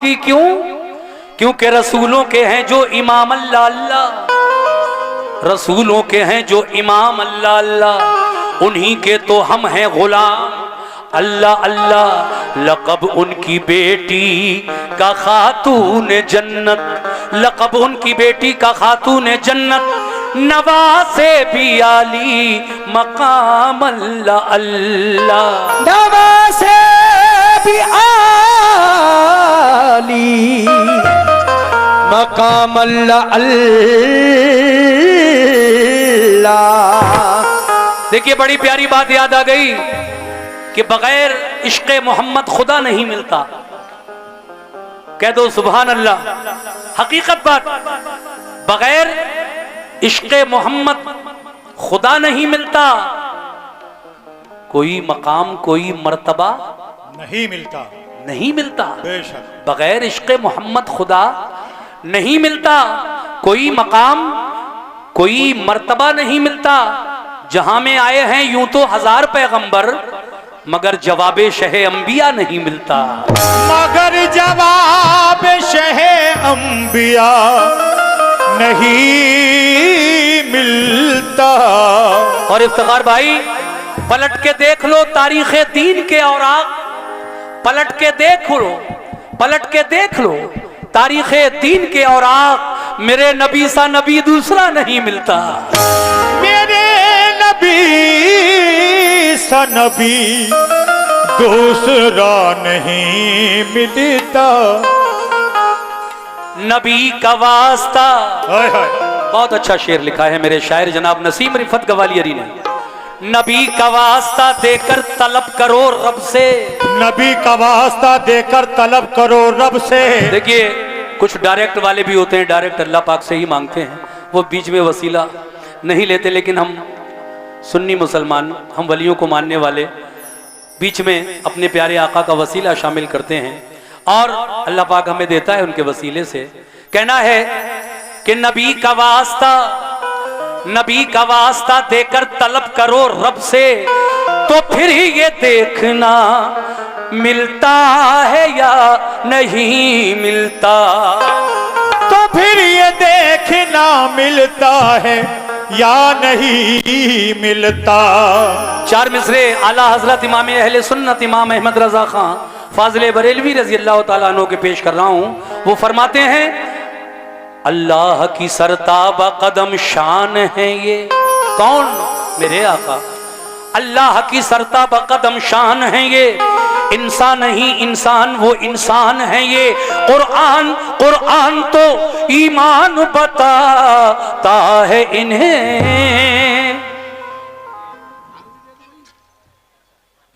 की क्यों? क्योंकि रसूलों के हैं जो इमाम अल्लाह अल्लाह, रसूलों के हैं जो इमाम अल्लाह अल्लाह, उन्हीं के तो हम हैं गुलाम अल्लाह अल्लाह। लक़ब उनकी बेटी का खातून जन्नत, लक़ब उनकी बेटी का खातून जन्नत, नवासे भी आली मकाम अल्लाह अल्लाह, नवासे भी आली मकाम अल्लाह अल्लाह। देखिए बड़ी प्यारी बात याद आ गई कि बगैर इश्क़ मोहम्मद खुदा नहीं मिलता। कह दो सुभान अल्लाह। हकीकत बात, बगैर इश्क़ मोहम्मद खुदा नहीं मिलता, कोई मकाम कोई मर्तबा नहीं मिलता, नहीं मिलता। बेशक बगैर इश्क़ मोहम्मद खुदा नहीं मिलता, कोई मकाम कोई मर्तबा नहीं मिलता। जहां में आए हैं यूं तो 1000 पैगंबर, मगर जवाब शहे अंबिया नहीं मिलता, मगर जवाब शहे अंबिया नहीं मिलता। और इफ्तिखार भाई पलट के देख लो तारीख़ दीन के औराक, पलट के देख लो, पलट के देख लो तारीख़ दीन के औराक, मेरे नबी सा नबी दूसरा नहीं मिलता, मेरे नबी सा नबी दूसरा नहीं मिलता। नबी का वास्ता। हाय हाय, बहुत अच्छा शेर लिखा है मेरे शायर जनाब नसीम रिफत गवालियरी ने। नबी का वास्ता देकर तलब करो रब से, नबी का वास्ता देकर तलब करो रब से। देखिए कुछ डायरेक्ट वाले भी होते हैं, डायरेक्ट अल्लाह पाक से ही मांगते हैं, वो बीच में वसीला नहीं लेते। लेकिन हम सुन्नी मुसलमान, हम वलियों को मानने वाले बीच में अपने प्यारे आका का वसीला शामिल करते हैं और अल्लाह पाक हमें देता है उनके वसीले से। कहना है कि नबी का वास्ता, नबी का वास्ता देकर तलब करो रब से, तो फिर ही ये देखना मिलता है या नहीं मिलता, तो फिर ये देखना मिलता है या नहीं मिलता। चार मिसरे आला हजरत इमाम अहले सुन्नत इमाम अहमद रजा खां फाजिल बरेलवी रजी अल्लाह तआला अन्हु के पेश कर रहा हूं। वो फरमाते हैं अल्लाह की सरताब कदम शान है ये। कौन? मेरे आका। अल्लाह की सरताब कदम शान है ये, इंसान नहीं इंसान वो इंसान है ये। कुरान कुरान तो ईमान बताता है इन्हें।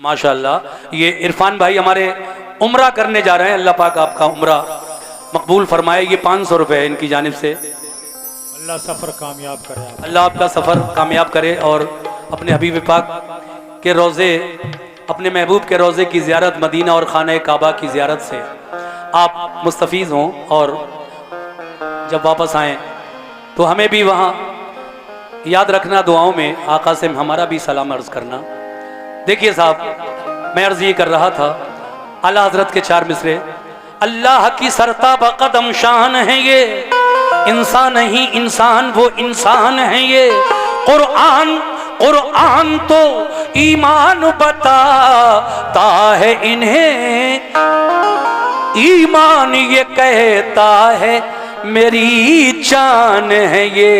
माशाअल्लाह, ये इरफान भाई हमारे उम्रा करने जा रहे हैं। अल्लाह पाक आपका उम्रा मकबूल फरमाए। ये 500 रुपए है इनकी जानिब से। अल्लाह सफर कामयाब करे, अल्लाह आपका सफर कामयाब करे और अपने हबीब पाक के रोज़े, अपने महबूब के रोज़े की ज़ियारत, मदीना और खाना काबा की ज़ियारत से आप मुस्तफ़ीज़ हों और जब वापस आएँ तो हमें भी वहाँ याद रखना, दुआओं में आका से हमारा भी सलाम अर्ज़ करना। देखिए साहब, मैं अर्ज़ ये कर रहा था, आला हज़रत के 4 मिसरे। अल्लाह की सरताब कदम शान है ये, इंसान नहीं इंसान वो इंसान है ये। कुरान कुरान तो ईमान बताता है इन्हें, ईमान ये कहता है मेरी जान है ये।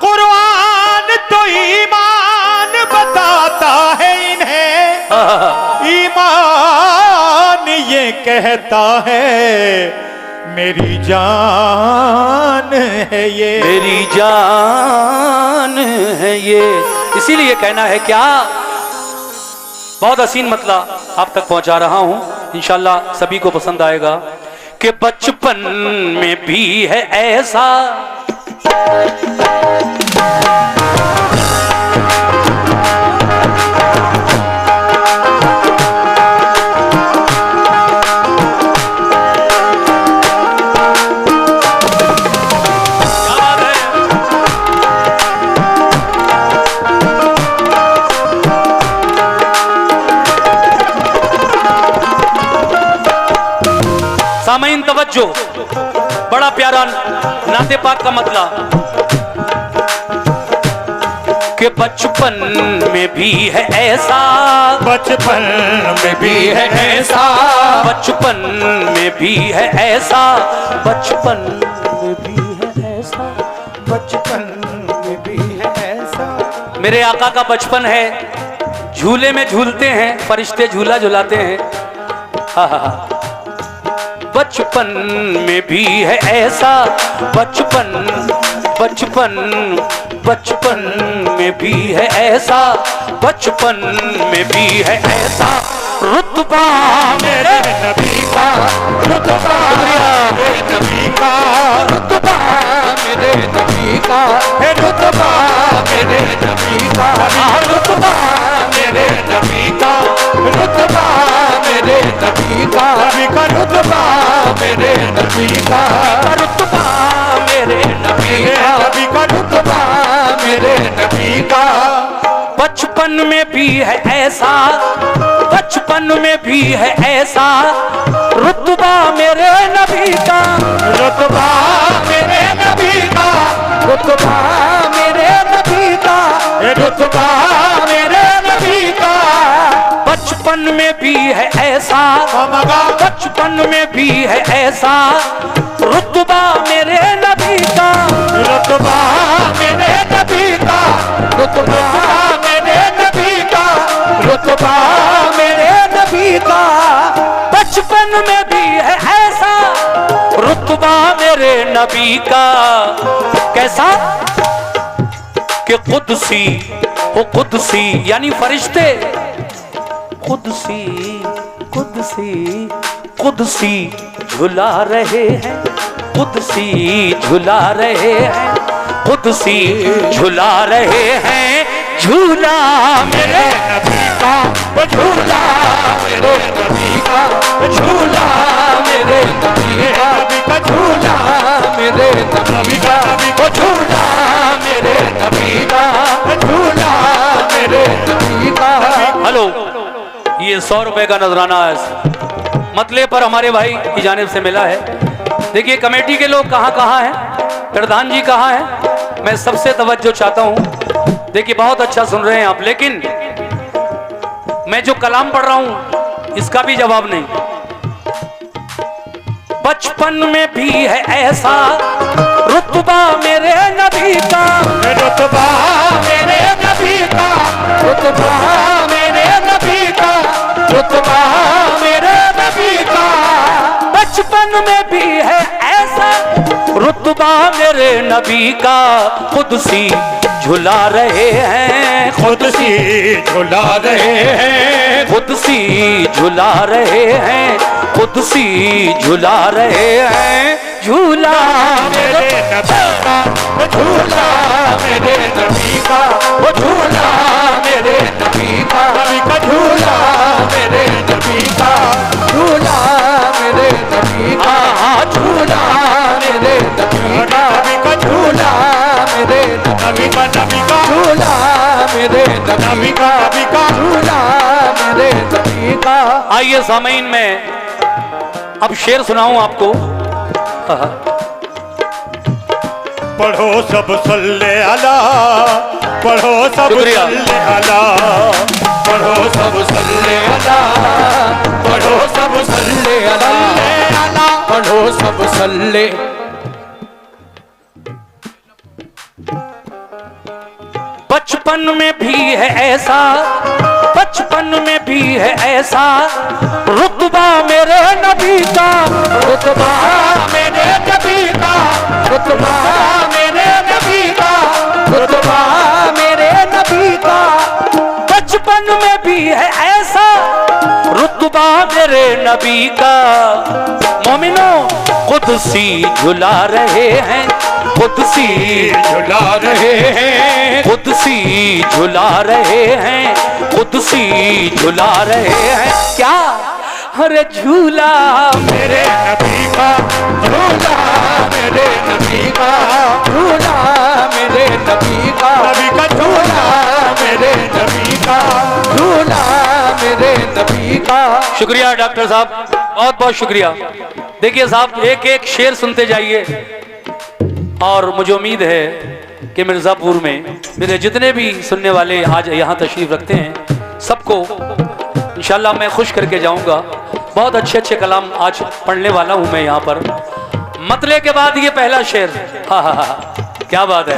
कुरान तो ईमान बताता है इन्हें, ईमान ये कहता है मेरी जान है ये, मेरी जान है ये। इसीलिए कहना है क्या, बहुत हसीन मतला आप तक पहुंचा रहा हूं, इंशाल्लाह सभी को पसंद आएगा कि बचपन में भी है ऐसा सामईन तवज्जो, बड़ा प्यारा नाते पाक का मतला कि बचपन में भी है ऐसा, बचपन में भी है ऐसा, बचपन में भी है ऐसा, बचपन में भी है ऐसा, बचपन में भी है ऐसा। मेरे आका का बचपन है, झूले में झूलते हैं फरिश्ते, झूला झुलाते हैं। हा हा हा। बचपन में भी है ऐसा, बचपन बचपन बचपन में भी है ऐसा, बचपन में भी है ऐसा रुतबा मेरे नबी का, रुतबा मेरे नबी का, रुतबा मेरे नबी का, रुतबा मेरे नबी का, रुतबा मेरे नबी का, रुतबा मेरे नबी का, नबी का रुतबा मेरे नबी का, रुतबा मेरे नबी का, नबी का रुतबा मेरे नबी का। बचपन में भी है ऐसा, बचपन में भी है ऐसा रुतबा मेरे नबी का, रुतबा मेरे नबी का, रुतबा मेरे नबी का, रुतबा मेरे नबी का, बचपन में भी है ऐसा, मगा बचपन में भी है ऐसा रुतबा मेरे नबी का, रुतबा मेरे नबी का, रुतबा मेरे नबी का, रुतबा मेरे नबी का। बचपन में भी है ऐसा रुतबा मेरे नबी का। कैसा कि कुदसी, वो कुदसी यानी फरिश्ते, कुदसी कुदसी कुदसी झुला रहे हैं, कुदसी झुला रहे हैं, कुदसी झुला रहे हैं झूला मेरे नबी का, वो झूला मेरे नबी का, झूला मेरे नबी का, नबी का झूला मेरे नबी का, वो झूला मेरे नबी का, झूला मेरे नबी का। हेलो, ये 100 रुपए का नजराना है मतले पर हमारे भाई की जानिब से मिला है। देखिए कमेटी के लोग कहाँ कहाँ हैं, प्रधान जी कहाँ हैं, मैं सबसे तवज्जो चाहता हूँ। देखिए बहुत अच्छा सुन रहे हैं आप, लेकिन मैं जो कलाम पढ़ रहा हूँ इसका भी जवाब नहीं। बचपन में भी है ऐसा रुतबा मेरे नबी का, रुतबा मेरे नबी का, रुतबा मेरे नबी का, रुतबा मेरे नबी का। बचपन में भी है ऐसा रुतबा मेरे नबी का, कुदसी झुला रहे हैं, खुदसी झुला रहे हैं, कुदसी झुला रहे हैं, कुदसी झुला रहे हैं झूला मेरे नबी का, वो झूला मेरे नबी का, वो झूला मेरे नबी का, नबी का झूला मेरे नबी का, झूला मेरे नबी का, झूला मेरे नबी का, नबी का झूला मेरे नबी का, नबी का झूला मेरे नबी नबी का, नबी का झूला मेरे नबी का। आइए सामीन में अब शेर सुनाऊं आपको। पढ़ो सब सल्ले अला, पढ़ो सब शुक्रिया। सल्ले अला, पढ़ो सब सल्ले अला, पढ़ो सब सल्ले अला, पढ़ो सब सल्ले। बचपन में भी है ऐसा, बचपन में भी है ऐसा रुतबा मेरे नबी का, रुतबा मेरे नबी का, रुतबा मेरे नबी का, रुतबा मेरे नबी का। बचपन में भी है ऐसा रुतबा मेरे नबी का। मोमिनो कुदसी झुला रहे हैं, कुदसी झुला रहे हैं, कुदसी झुला रहे हैं, कुदसी झुला रहे हैं क्या, अरे झूला मेरे नबी का, झूला मेरे नबी का, झूला मेरे नबी का, नबी का झूला मेरे नबी का, झूला मेरे नबी का। शुक्रिया डॉक्टर साहब। बहुत बहुत शुक्रिया। देखिए साहब, एक एक शेर सुनते जाइए और मुझे उम्मीद है कि मिर्ज़ापुर में मेरे जितने भी सुनने वाले आज यहाँ तशरीफ़ रखते हैं सबको इंशाल्लाह मैं खुश करके जाऊँगा। बहुत अच्छे अच्छे कलाम आज पढ़ने वाला हूँ मैं यहाँ पर। मतले के बाद ये पहला शेर, हाँ हाँ हाँ, क्या बात है।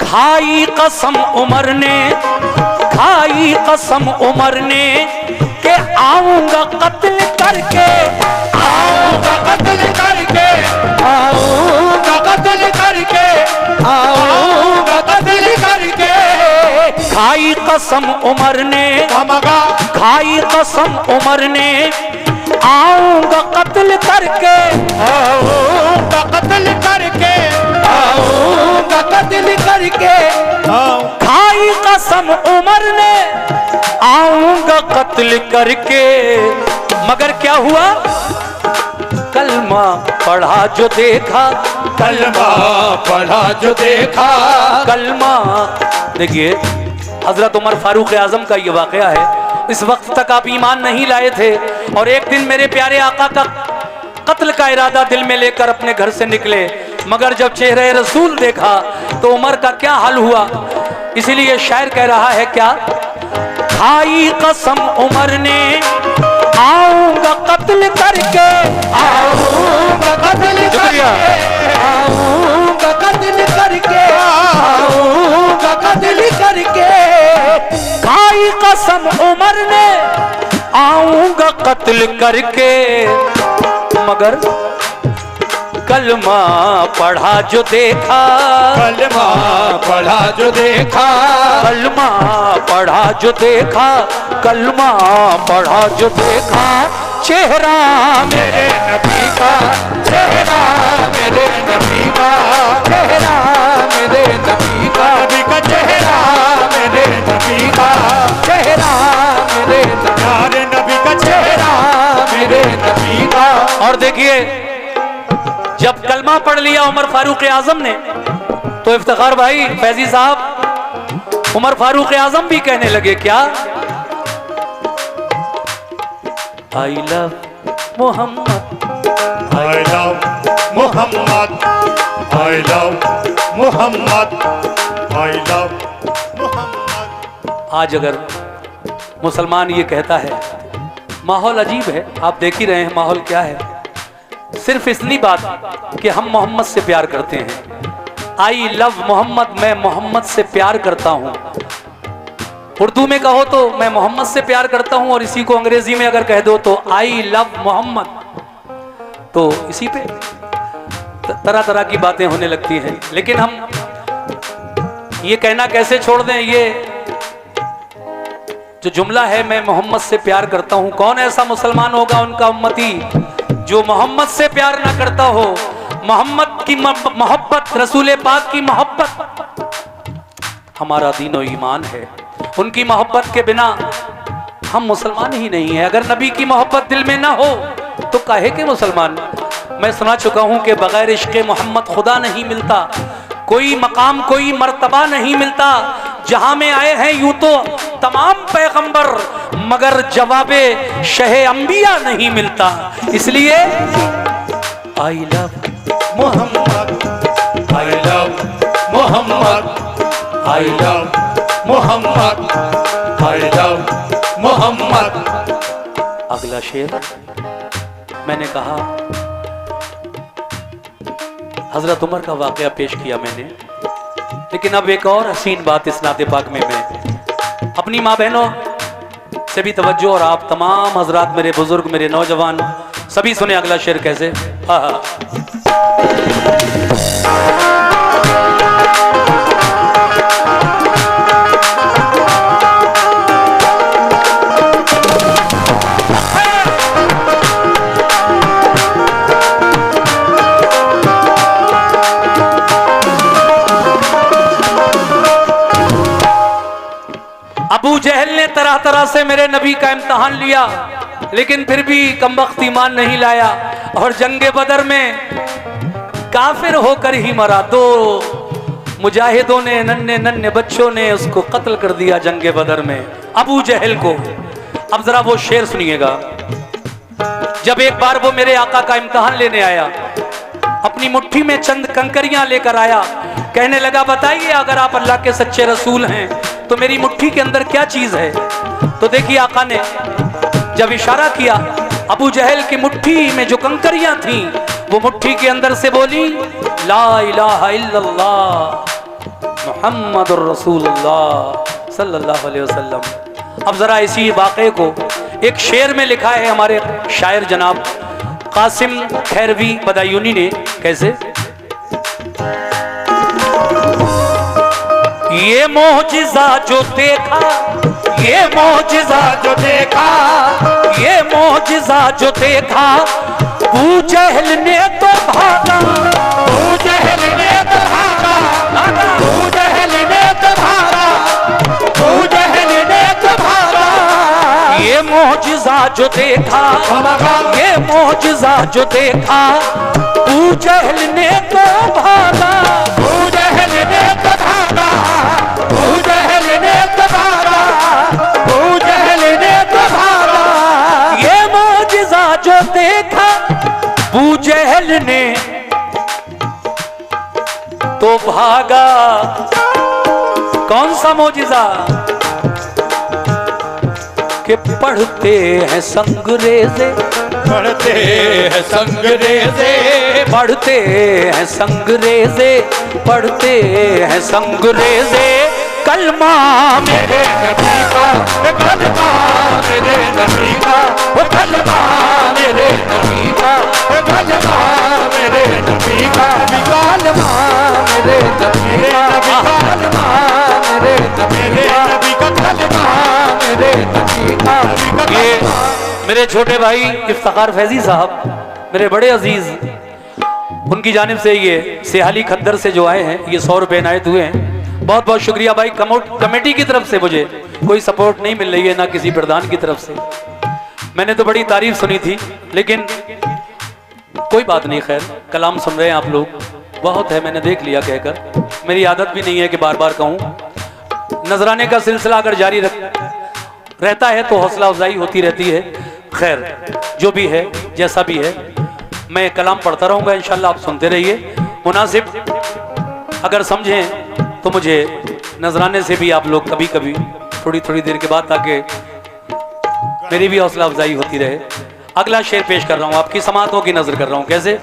खाई कसम उमर ने, खाई कसम उमर ने के आऊंगा कत्ल करके, आऊंगा कत्ल करके, आऊंगा कत्ल करके, आऊंगा कत्ल करके। खाई कसम उमर ने, मगा खाई कसम उमर ने आऊंगा कत्ल करके, आऊंगा कत्ल करके, आऊंगा कत्ल करके। खाई कसम उमर ने आऊंगा कत्ल करके। मगर क्या हुआ, कलमा पढ़ा जो देखा, कलमा पढ़ा जो देखा। कलमा। देखिए हजरत उमर फारूक आजम का ये वाकया है। इस वक्त तक आप ईमान नहीं लाए थे और एक दिन मेरे प्यारे आका का कत्ल का इरादा दिल में लेकर अपने घर से निकले, मगर जब चेहरे रसूल देखा तो उमर का क्या हाल हुआ। इसीलिए शायर कह रहा है क्या, खाई कसम उमर ने आऊंगा कत्ल करके, आऊंगा कत्ल करके, आऊंगा कत्ल करके, आऊंगा कत्ल करके। खाई कसम उमर ने आऊंगा कत्ल करके। मगर कलमा पढ़ा जो देखा, कलमा पढ़ा जो देखा, कलमा पढ़ा जो देखा, कलमा पढ़ा जो देखा। चेहरा मेरे नबी का, चेहरा मेरे नबी का, चेहरा मेरे नबी का, नबी का चेहरा मेरे नबी का, चेहरा मेरे प्यारे नबी का चेहरा मेरे नबी का। और देखिए जब कलमा पढ़ लिया उमर फारूक आजम ने तो इफ्तिखार भाई फैजी साहब उमर फारूक आजम भी कहने लगे क्या, I love Muhammad, I love Muhammad, I love Muhammad, I love Muhammad। आज अगर मुसलमान ये कहता है, माहौल अजीब है, आप देख ही रहे हैं माहौल क्या है। सिर्फ इतनी बात कि हम मोहम्मद से प्यार करते हैं, आई लव मोहम्मद, मैं मोहम्मद से प्यार करता हूँ। उर्दू में कहो तो मैं मोहम्मद से प्यार करता हूँ, और इसी को अंग्रेजी में अगर कह दो तो आई लव मोहम्मद, तो इसी पे तरह तरह की बातें होने लगती हैं। लेकिन हम ये कहना कैसे छोड़ दें, ये जो जुमला है मैं मोहम्मद से प्यार करता हूँ, कौन ऐसा मुसलमान होगा उनका उम्मती जो मोहम्मद से प्यार ना करता हो। मोहम्मद की मोहब्बत, रसूल पाक की मोहब्बत हमारा दीन और ईमान है। उनकी मोहब्बत के बिना हम मुसलमान ही नहीं है। अगर नबी की मोहब्बत दिल में ना हो तो काहे के मुसलमान। मैं सुना चुका हूं कि बगैर इश्क़ मोहम्मद खुदा नहीं मिलता, कोई मकाम कोई मर्तबा नहीं मिलता। जहां में आए हैं यूं तो तमाम पैगंबर, मगर जवाबे शहे अंबिया नहीं मिलता। इसलिए I love Muhammad, I love Muhammad, I love Muhammad, I love Muhammad. अगला शेर मैंने कहा, हजरत उमर का वाकया पेश किया मैंने, लेकिन अब एक और हसीन बात इस नाते पाक में मैं अपनी माँ बहनों से भी तवज्जो, और आप तमाम हजरात मेरे बुजुर्ग मेरे नौजवान सभी सुने अगला शेर कैसे। हाँ हाँ, से मेरे नबी का इम्तहान लिया, लेकिन फिर भी कमबख्त ईमान नहीं लाया और जंगे बदर में काफिर होकर ही मरा। दो मुजाहिदों ने, नन्हे नन्हे बच्चों ने उसको कत्ल कर दिया जंगे बदर में, अबू जहल को। अब जरा वो शेर सुनिएगा। जब एक बार वो मेरे आका का इम्तहान लेने आया, अपनी मुट्ठी में चंद कंकरियां लेकर आया, कहने लगा बताइए अगर आप अल्लाह के सच्चे रसूल हैं तो मेरी मुट्ठी के अंदर क्या चीज है। तो देखिए आका ने जब इशारा किया, अबू जहल की मुट्ठी में जो कंकरियां थीं वो मुट्ठी के अंदर से बोली ला इलाहा इल्लल्लाह मुहम्मदुर रसूलुल्लाह सल्लल्लाहु अलैहि वसल्लम। अब जरा इसी वाक़े को एक शेर में लिखा है हमारे शायर जनाब कासिम खैरवी बदायूनी ने। कैसे? ये मोजिज़ा जो देखा, ये मोजिज़ा जो देखा, ये मोजिज़ा जो देखा, अबू जहल ने तो भागा, अबू जहल ने तो भागा, अबू जहल ने तो भागा, अबू जहल ने तो भागा। ये मोजिज़ा जो देखा, ये मोजिज़ा जो देखा, अबू जहल ने तो भागा, अबू जहल ने तो भागा, अबू जहल ने तो भागा, अबू जहल ने तो भागा। ये मोजिज़ा जो देखा अबू जहल ने तो भागा। कौन सा मोजिज़ा? कि पढ़ते हैं संगरेज़े, पढ़ते हैं संगरेज़े, पढ़ते हैं संगरेज़े, पढ़ते हैं संगरेज़े, कलमा मेरे नबी का, कलमा मेरे नबी का, कलमा मेरे नबी का, कलमा मेरे नबी का, कलमा मेरे नबी का, कलमा मेरे नबी का, नबी का कलमा मेरे नबी का। ये मेरे छोटे भाई इफ्तिखार फैजी साहब, मेरे बड़े अजीज, उनकी जानिब से ये सेहाली खद्दर से जो आए हैं ये 100 रुपये इनायत हुए हैं। बहुत बहुत शुक्रिया भाई। कमेटी की तरफ से मुझे कोई सपोर्ट नहीं मिल रही है, ना किसी प्रधान की तरफ से। मैंने तो बड़ी तारीफ सुनी थी, लेकिन कोई बात नहीं, खैर कलाम सुन रहे हैं आप लोग, बहुत है, मैंने देख लिया कहकर। मेरी आदत भी नहीं है कि बार बार कहूँ। नजराने का सिलसिला अगर जारी रहता है तो हौसला अफजाई होती रहती है। खैर जो भी है, जैसा भी है, मैं कलाम पढ़ता रहूँगा इंशाल्लाह, आप सुनते रहिए। मुनासिब अगर समझें तो मुझे नजराने से भी आप लोग कभी कभी थोड़ी थोड़ी देर के बाद, ताकि मेरी भी हौसला अफजाई होती रहे। अगला शेर पेश कर रहा हूँ, आपकी समातों की नजर कर रहा हूँ। कैसे?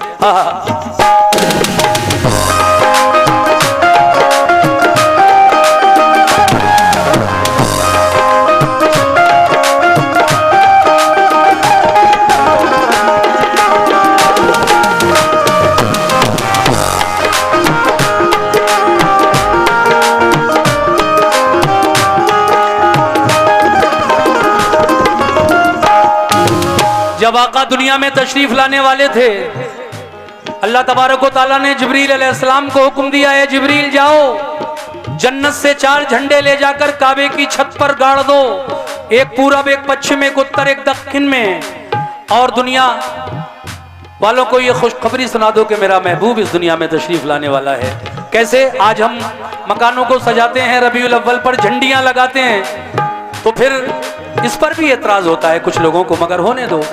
जब आका दुनिया में तशरीफ लाने वाले थे, अल्लाह तबारक व तआला ने जिब्रील अलैहिस्सलाम को हुक्म दिया है, जिब्रील जाओ जन्नत से 4 झंडे ले जाकर काबे की छत पर गाड़ दो, एक पूरब, एक पश्चिम, एक उत्तर, एक दक्षिण में, और दुनिया वालों को ये खुशखबरी सुना दो कि मेरा महबूब इस दुनिया में तशरीफ लाने वाला है। कैसे? आज हम मकानों को सजाते हैं, रबीउल अव्वल पर झंडियां लगाते हैं, तो फिर इस पर भी एतराज होता है कुछ लोगों को, मगर होने दो।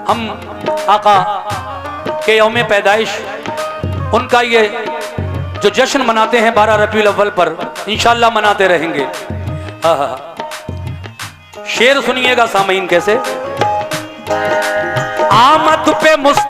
हम आका के यौम पैदाइश, उनका ये जो जश्न मनाते हैं 12 रबीउल अव्वल पर, इंशाअल्लाह मनाते रहेंगे। शेर सुनिएगा सामीन। कैसे? आमद पे